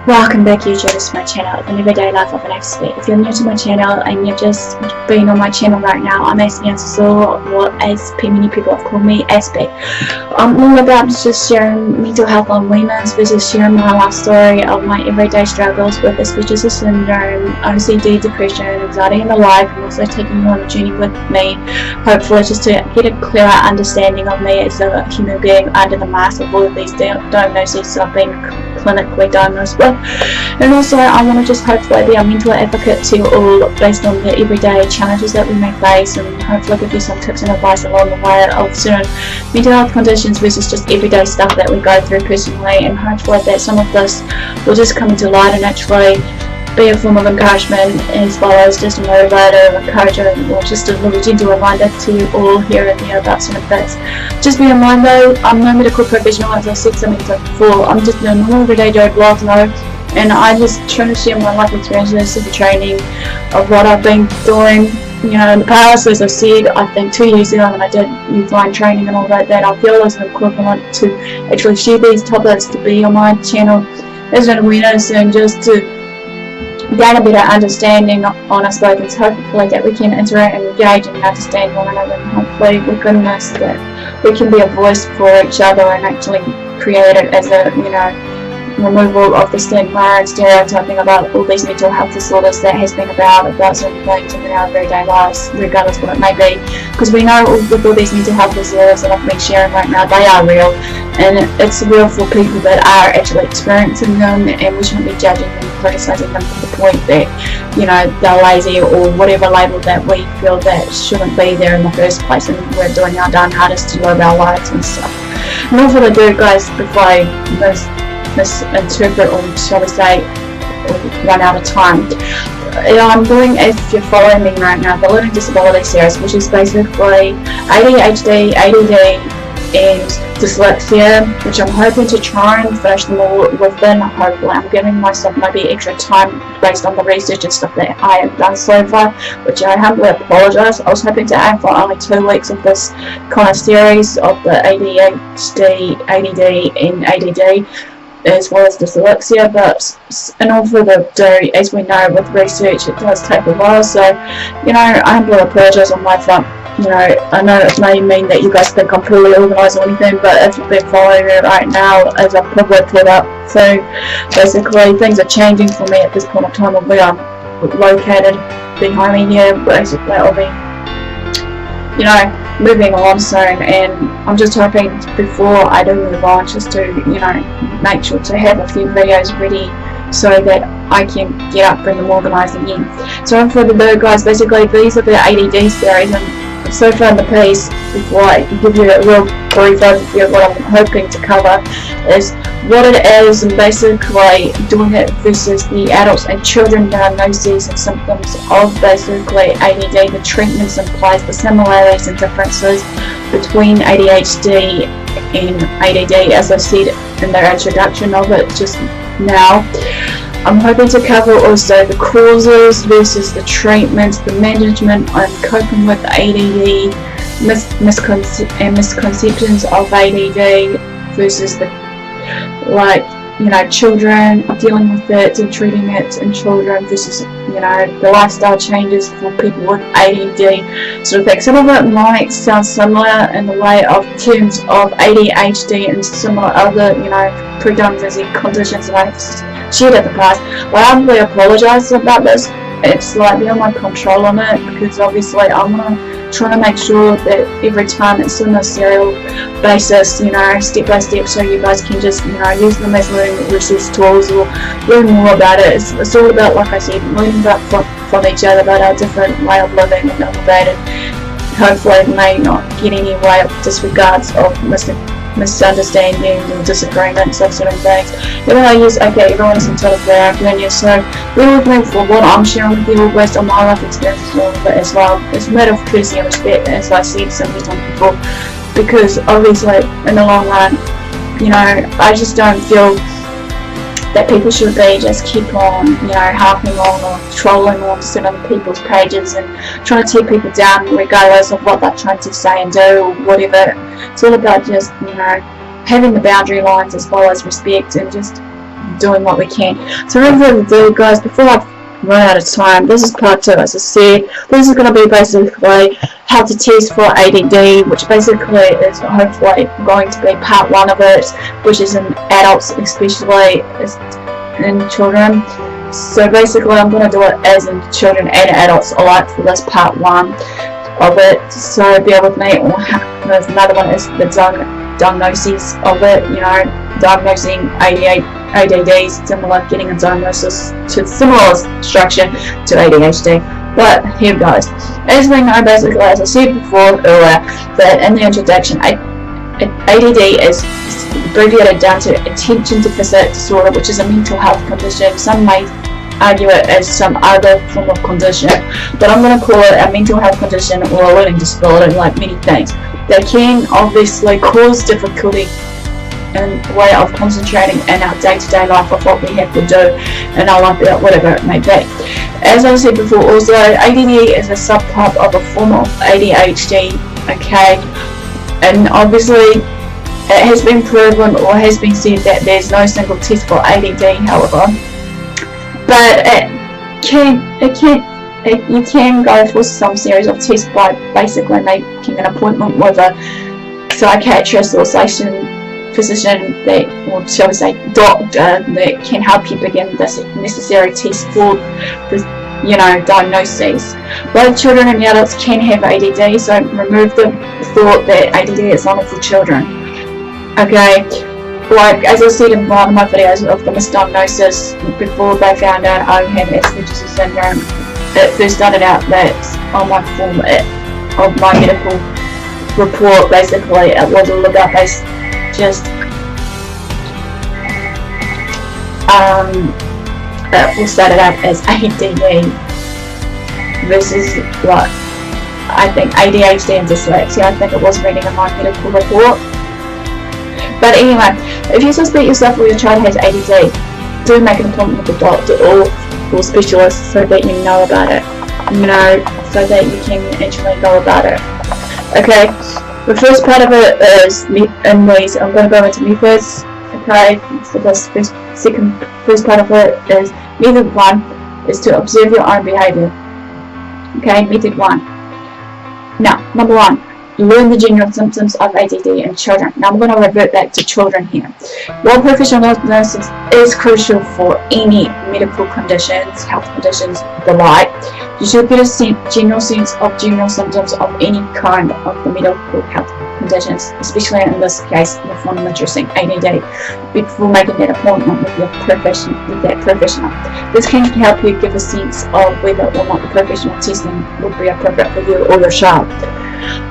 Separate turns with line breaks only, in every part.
Welcome back YouTubers to my channel, An Everyday Life of an Aspie. If you're new to my channel and you've just been on my channel right now, I'm AspieAnswersAll, or Aspie, many people have called me Aspie. I'm all about just sharing mental health on women's versus sharing my life story of my everyday struggles with Asperger's syndrome, OCD, depression, anxiety and the like, and also taking you on a journey with me, hopefully just to get a clearer understanding of me as a human being under the mask of all of these diagnoses I've been clinically diagnosed with. And also I want to just hopefully be a mental advocate to you all based on the everyday challenges that we may face, and hopefully give you some tips and advice along the way of certain mental health conditions versus just everyday stuff that we go through personally, and hopefully that some of this will just come into light and actually be a form of encouragement as well as just a motivator, encourager, or just a little gentle reminder to you all here and there about some of this. Just be in mind though, I'm no medical professional, as I said so many times before. I'm just a normal everyday Joe blog, and I just try to share my life experiences of the training of what I've been doing. You know, in the past, as I said, I think 2 years ago when I did youth line training and all that, I feel as an equivalent to actually share these topics to be on my channel as an awareness and just to gain a better understanding on us both, and hopefully that we can interact and engage and understand one another, and hopefully with goodness that we can be a voice for each other and actually create it as a, you know, removal of the stigma and stereotyping about all these mental health disorders that has been about certain things in our everyday lives, regardless what it may be, because we know with all these mental health disorders that I've been sharing right now, they are real, and it's real for people that are actually experiencing them, and we shouldn't be judging them and criticising them to the point that, you know, they're lazy or whatever label that we feel that shouldn't be there in the first place, and we're doing our darn hardest to live our lives and stuff. And all for the do, guys, before I misinterpret, or shall we say run out of time, I'm doing, if you're following me right now, the Learning Disability series, which is basically ADHD, ADD and dyslexia, which I'm hoping to try and finish them all within, hopefully I'm giving myself maybe extra time based on the research and stuff that I have done so far, which I humbly apologise. I was hoping to aim for only 2 weeks of this kind of series of the ADHD, ADD and ADD, as well as dyslexia, but in all further ado, as we know with research, it does take a while, so, you know, I humbly apologise on my front. You know, I know it may mean that you guys think I'm poorly organised or anything, but if you've been following it right now, as I've probably put up, so basically things are changing for me at this point of time of where I'm located behind me here. Basically I'll be, you know, moving on soon, and I'm just hoping before I do move on just to, you know, make sure to have a few videos ready so that I can get up, bring them organised again. So for the video, guys, basically these are the ADD series, and so far in the piece, before I give you a real brief overview of what I'm hoping to cover, is what it is and basically doing it versus the adults and children diagnoses and symptoms of basically ADD, the treatments in place, the similarities and differences between ADHD and ADD, as I said in the introduction of it just now. I'm hoping to cover also the causes versus the treatments, the management and coping with ADD, misconceptions of ADD versus the, like, you know, children dealing with it and treating it in children versus, you know, the lifestyle changes for people with ADD sort of thing. Some of it might sound similar in the way of terms of ADHD and similar other, you know, predominantly conditions that I've shared in the past, but I humbly apologise about this. It's like beyond my control on it, because obviously I'm trying to make sure that every time it's in a serial basis, you know, step by step, so you guys can just, you know, use them as learning resource tools or learn more about it. It's all about, like I said, learning about from each other about our different way of living and elevated. Hopefully it may not get any way of disregards of misunderstandings or disagreements, that sort of things. Everyone's entitled to their opinion, so bear with me for what I'm sharing with you based on my life experiences a little bit as well. It's a matter of courtesy and respect, as I said so many times before, because obviously in the long run, you know, I just don't feel that people should be just keep on, you know, harping on or trolling on certain people's pages and trying to tear people down regardless of what they're trying to say and do or whatever. It's all about just, you know, having the boundary lines as well as respect and just doing what we can. So without further ado, guys, before I run out of time, this is part 2. As I said, this is going to be basically how to test for ADD, which basically is hopefully going to be part 1 of it, which is in adults, especially in children. So basically I'm going to do it as in children and adults alike for this part 1 of it, so bear with me. There's another one is the diagnosis of it, you know, diagnosing ADD, similar, getting a diagnosis to similar structure to ADHD. But here goes. As we know, basically, as I said before earlier, that in the introduction, ADD is abbreviated down to attention deficit disorder, which is a mental health condition. Some may argue it as some other form of condition, but I'm going to call it a mental health condition or a learning disability, like many things. They can obviously cause difficulty in the way of concentrating in our day-to-day life of what we have to do in our life, whatever it may be. As I said before, also ADD is a subtype of a form of ADHD, okay, and obviously it has been proven or has been said that there's no single test for ADD, however, but you can go for some series of tests by basically making an appointment with a psychiatrist or physician that, or shall we say doctor, that can help you begin this necessary test for the, you know, diagnoses. Both children and adults can have ADD, so remove the thought that ADD is only for children. Okay, like as I said in one of my videos of the misdiagnosis, before they found out I had Asperger's syndrome, it first started out that on my form of my medical report, basically it was all about just it all started out as ADD versus what I think ADHD and dyslexia. I think it was reading in my medical report. But anyway, if you suspect yourself or your child has ADD, do make an appointment with a doctor or specialist so that you know about it, you know, so that you can actually go about it. Okay, the first part of it is in these. I'm going to go into methods. Okay, so this first part of it is method 1 is to observe your own behaviour. Okay, method 1. Now, number 1. Learn the general symptoms of ADD in children. Now I'm going to revert back to children here. While professional diagnosis is crucial for any medical conditions, health conditions, the like, you should get a general sense of general symptoms of any kind of the medical health conditions, especially in this case, the one I'm addressing, ADD, before making that appointment with that professional. This can help you give a sense of whether or not the professional testing would be appropriate for you or your child.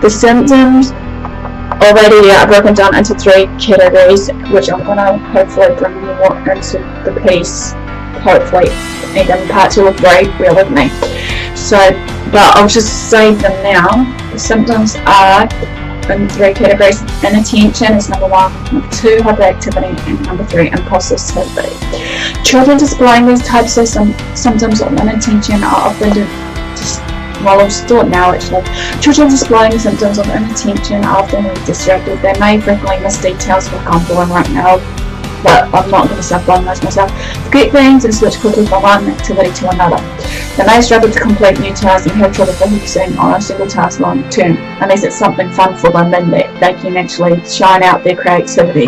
The symptoms of ADD are broken down into 3 categories, which I'm going to hopefully bring more into the piece, hopefully, and in part 2 or 3, bear with me. So, but I'll just say them now. The symptoms are in 3 categories. Inattention is number 1, number 2, hyperactivity, and number 3, impulsivity. Children displaying these types of symptoms of inattention are often well, I'll start now actually. Children displaying symptoms of inattention are often distracted. They may frequently miss details, like I'm doing right now, but I'm not going to self-diagnose myself. Forget things and switch quickly from one activity to another. They may struggle to complete new tasks and have trouble focusing on a single task long term, unless it's something fun for them and that they can actually shine out their creativity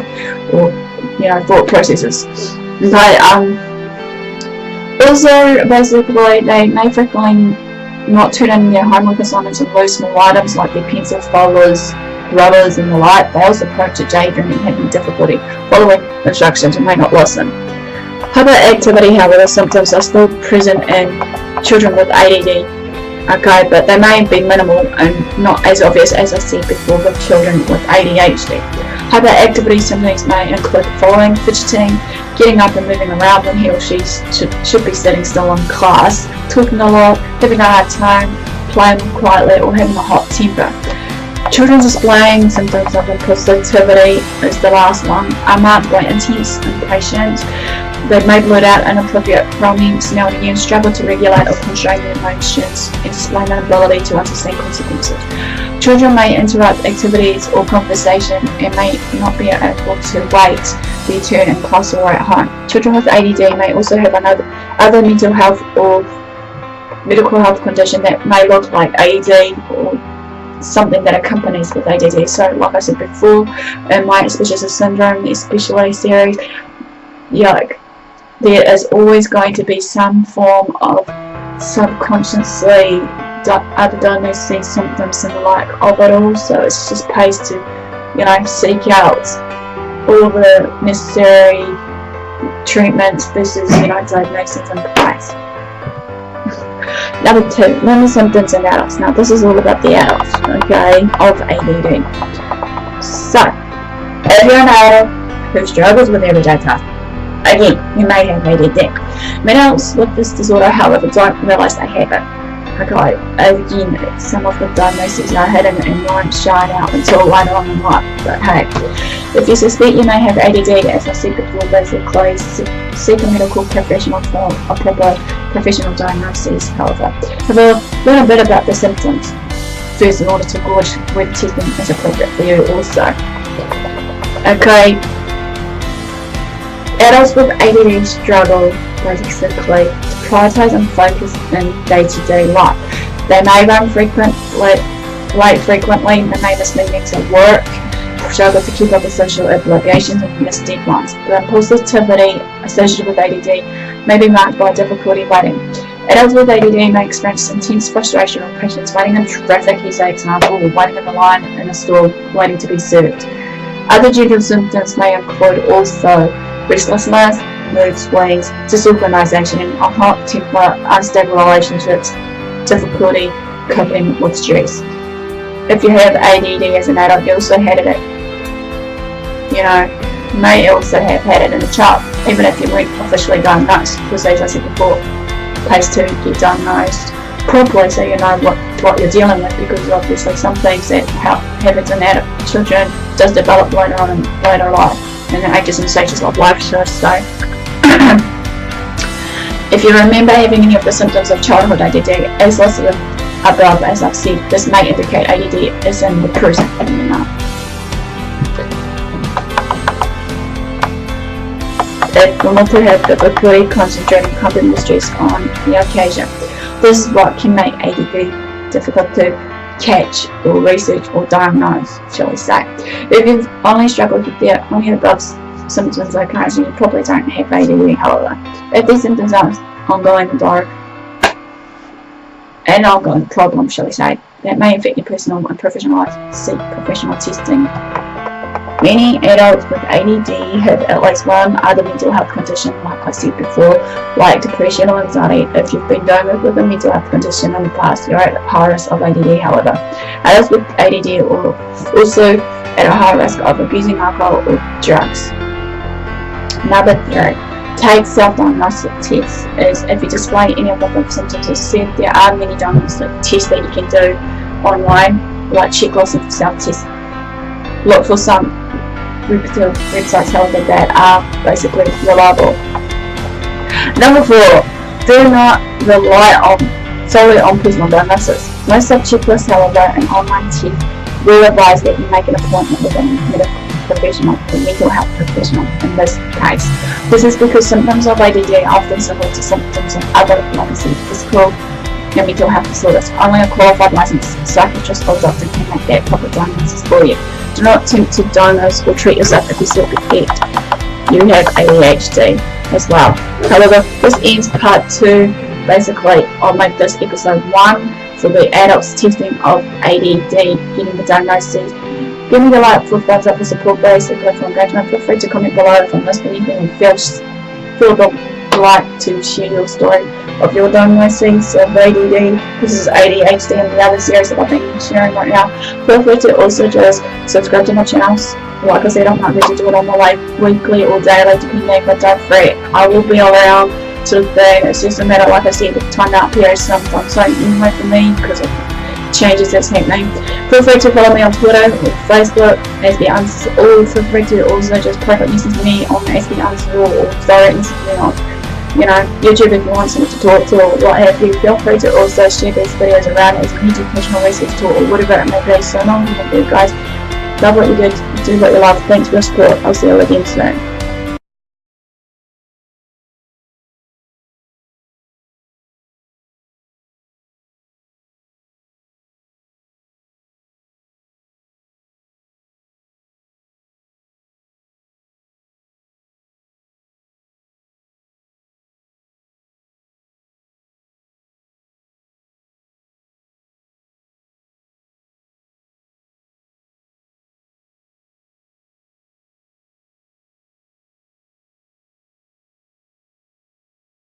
or, you know, thought processes. Okay, also, basically, they may frequently not turn in their homework assignments and lose small items like their pencils, folders, rubbers and the like. They also approach it daydreaming, having difficulty following instructions and may not listen. Hyperactivity, however, symptoms are still present in children with ADD, okay, but they may be minimal and not as obvious as I said before with children with ADHD. Hyperactivity symptoms may include the following: fidgeting, getting up and moving around when he or she should be sitting still in class, talking a lot, having a hard time, playing quietly, or having a hot temper. Children displaying symptoms of impulsivity is the last one, are marked by intense impatience, They may blurt out inappropriate rhyming, sounding and struggle to regulate or constrain their emotions and display an ability to understand consequences. Children may interrupt activities or conversation and may not be able to wait their turn in class or at home. Children with ADD may also have other mental health or medical health condition that may look like ADD or something that accompanies with ADD. So like I said before, in my suspicious syndrome, especially series, there is always going to be some form of subconsciously other diagnoses, symptoms and the like of it all. So it's just pays to, seek out all the necessary treatments versus, diagnoses in place. Number 2, learning symptoms in adults. Now this is all about the adults, okay, of ADD. So, if you're an adult who struggles with everyday tasks, again, you may have ADD. Many adults with this disorder, however, don't realise they have it. Okay, again, some of the diagnoses are hidden and won't shine out until later on in life. But hey, if you suspect you may have ADD, as I said before, basically seek a medical professional for a proper professional diagnosis. However, learn a bit about the symptoms first in order to gauge whether testing is appropriate for you also. Okay, adults with ADD struggle basically to prioritise and focus in day-to-day life. They may run late frequently, they may miss meetings at work, struggle to keep up with social obligations and miss deadlines. The impulsivity associated with ADD may be marked by difficulty waiting. Adults with ADD may experience intense frustration or impatience waiting in traffic, as an example, or waiting in the line in a store waiting to be served. Other general symptoms may include also restlessness, mood swings, disorganisation, a hot temper, unstable relationships, difficulty coping with stress. If you have ADD as an adult, you also had it, may also have had it in a child, even if you weren't officially diagnosed, because as I said before, it pays to get diagnosed properly so you know what you're dealing with, because obviously some things that happens in adult children does develop later on in later life and the ages and stages of life. So if you remember having any of the symptoms of childhood ADD as listed above, as I've said, this may indicate ADD is in the present. If we want to have difficulty concentrating, coping with stress on the occasion, this is what can make ADD difficult to catch or research or diagnose, shall we say. If you've only struggled with the only above symptoms occasion, you probably don't have ADD. However, if these symptoms are ongoing problem, shall we say, that may affect your personal and professional life, seek professional testing. Many adults with ADD have at least one other mental health condition, like I said before, like depression or anxiety. If you've been diagnosed with a mental health condition in the past, you're at high risk of ADD. However, adults with ADD are also at a high risk of abusing alcohol or drugs. Number 3, take self-diagnostic tests. If you display any of the symptoms as said, there are many diagnostic tests that you can do online, like checklists and self-tests. Look for some reputable websites, however, that are basically reliable. Number 4, do not rely solely on personal diagnosis. Most of checklists, however, and online tests will advise that you make an appointment with a medical professional, a mental health professional in this case. This is because symptoms of ADD are often similar to symptoms of other, like I said, physical and mental health disorders. Only a qualified licensed psychiatrist or doctor can make that proper diagnosis for you. Do not attempt to diagnose or treat yourself if you suspect you have ADHD as well. However, this ends part 2. Basically, I'll make this episode 1 for the adults testing of ADD, getting the diagnosis. Give me the like for thumbs up for support, basically for engagement. Feel free to comment below if I missed anything and feel like to share your story of your diagnosis of ADD. This is ADHD and the other series that I've been sharing right now. Feel free to also just subscribe to my channels. Like I said, I'm not going to do it on my weekly or daily, depending, but don't fret, I will be around sort of thing. It's just a matter, like I said, the time out here is sometimes so anyway for me because of changes that's happening. Feel free to follow me on Twitter, Facebook, AspieAnswersAll. Feel free to also just private message me on AspieAnswersAll or direct message me on, YouTube if you want someone to talk to or what have you. Feel free to also share these videos around as an educational research tool or whatever it may be. So long, you guys. Love what you do what you love. Thanks for your support. I'll see you again soon.